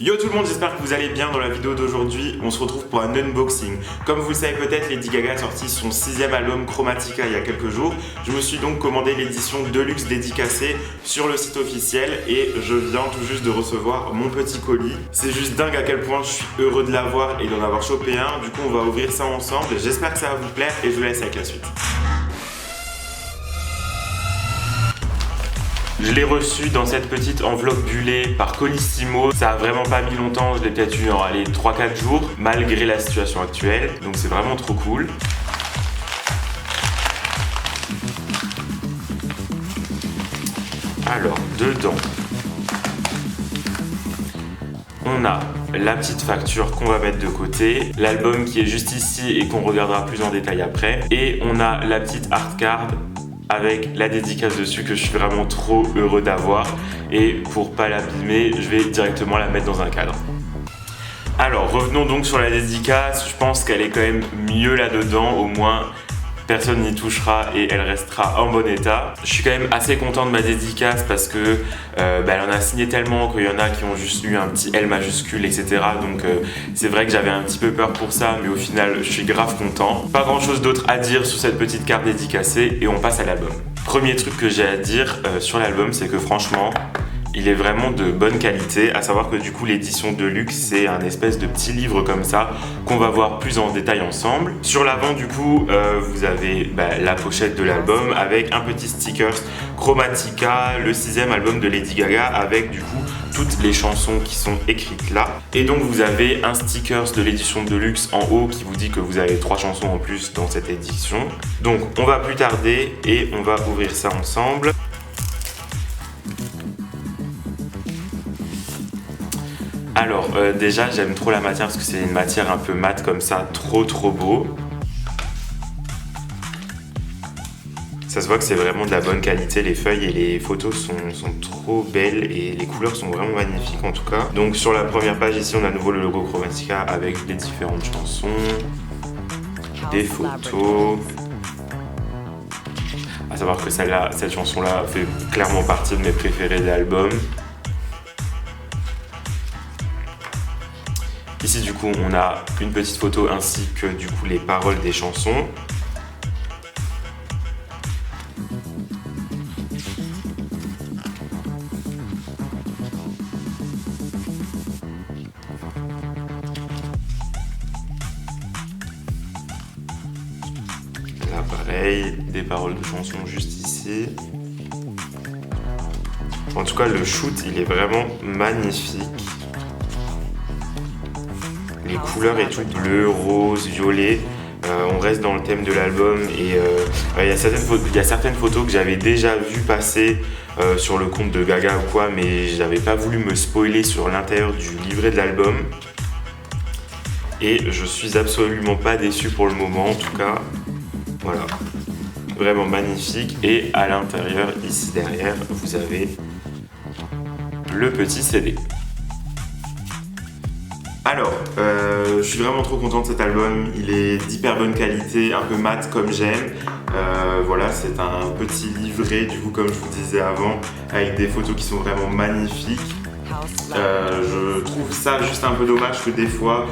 Yo tout le monde, j'espère que vous allez bien. Dans la vidéo d'aujourd'hui, on se retrouve pour un unboxing. Comme vous le savez peut-être, Lady Gaga a sorti son 6e album Chromatica il y a quelques jours. Je me suis donc commandé l'édition Deluxe dédicacée sur le site officiel et je viens tout juste de recevoir mon petit colis. C'est juste dingue à quel point je suis heureux de l'avoir et d'en avoir chopé un. Du coup, on va ouvrir ça ensemble. J'espère que ça va vous plaire et je vous laisse avec la suite. Je l'ai reçu dans cette petite enveloppe bullée par Colissimo. Ça a vraiment pas mis longtemps, je l'ai peut-être eu en 3-4 jours, malgré la situation actuelle. Donc c'est vraiment trop cool. Alors, dedans, on a la petite facture qu'on va mettre de côté, l'album qui est juste ici et qu'on regardera plus en détail après, et on a la petite art card avec la dédicace dessus que je suis vraiment trop heureux d'avoir, et pour pas l'abîmer je vais directement la mettre dans un cadre. Alors revenons donc sur la dédicace. Je pense qu'elle est quand même mieux là-dedans, au moins personne n'y touchera et elle restera en bon état. Je suis quand même assez content de ma dédicace parce que elle en a signé tellement qu'il y en a qui ont juste eu un petit L majuscule, etc. Donc c'est vrai que j'avais un petit peu peur pour ça, mais au final je suis grave content. Pas grand chose d'autre à dire sur cette petite carte dédicacée et on passe à l'album. Premier truc que j'ai à dire sur l'album, c'est que franchement il est vraiment de bonne qualité, à savoir que du coup l'édition Deluxe c'est un espèce de petit livre comme ça qu'on va voir plus en détail ensemble. Sur l'avant du coup vous avez la pochette de l'album avec un petit sticker Chromatica, le 6e album de Lady Gaga, avec du coup toutes les chansons qui sont écrites là. Et donc vous avez un sticker de l'édition Deluxe en haut qui vous dit que vous avez 3 chansons en plus dans cette édition. Donc on va plus tarder et on va ouvrir ça ensemble. Alors déjà j'aime trop la matière parce que c'est une matière un peu mate comme ça, trop beau. Ça se voit que c'est vraiment de la bonne qualité, les feuilles et les photos sont trop belles et les couleurs sont vraiment magnifiques en tout cas. Donc sur la première page ici on a à nouveau le logo Chromatica avec les différentes chansons, des photos. À savoir que cette chanson là fait clairement partie de mes préférées de l'album. Ici du coup on a une petite photo ainsi que du coup les paroles des chansons. Là pareil, des paroles de chansons juste ici. En tout cas le shoot il est vraiment magnifique. Les couleurs et tout, bleu, rose, violet, on reste dans le thème de l'album et il y a certaines photos que j'avais déjà vu passer sur le compte de Gaga ou quoi, mais j'avais pas voulu me spoiler sur l'intérieur du livret de l'album et je suis absolument pas déçu pour le moment en tout cas. Voilà, vraiment magnifique. Et à l'intérieur, ici derrière, vous avez le petit CD. Alors, je suis vraiment trop content de cet album, il est d'hyper bonne qualité, un peu mat comme j'aime. Voilà, c'est un petit livret, du coup comme je vous disais avant, avec des photos qui sont vraiment magnifiques. Je trouve ça juste un peu dommage que des fois,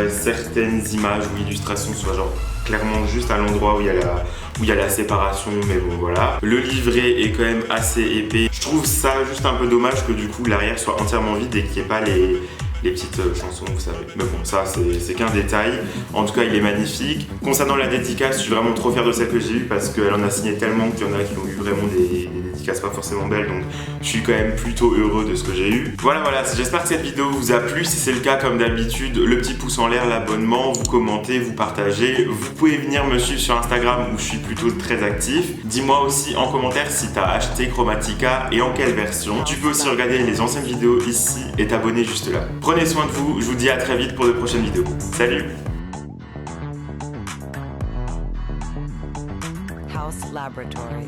certaines images ou illustrations soient genre clairement juste à l'endroit où il y a la séparation, mais bon voilà. Le livret est quand même assez épais. Je trouve ça juste un peu dommage que du coup l'arrière soit entièrement vide et qu'il n'y ait pas les petites chansons, vous savez. Mais bon, ça c'est qu'un détail. En tout cas, il est magnifique. Concernant la dédicace, je suis vraiment trop fier de celle que j'ai eue parce qu'elle en a signé tellement qu'il y en a qui ont eu vraiment des dédicaces pas forcément belles. Donc, je suis quand même plutôt heureux de ce que j'ai eu. Voilà, j'espère que cette vidéo vous a plu. Si c'est le cas, comme d'habitude, le petit pouce en l'air, l'abonnement, vous commentez, vous partagez. Vous pouvez venir me suivre sur Instagram où je suis plutôt très actif. Dis-moi aussi en commentaire si tu as acheté Chromatica et en quelle version. Tu peux aussi regarder les anciennes vidéos ici et t'abonner juste là. Prenez soin de vous, je vous dis à très vite pour de prochaines vidéos. Salut! House Laboratories.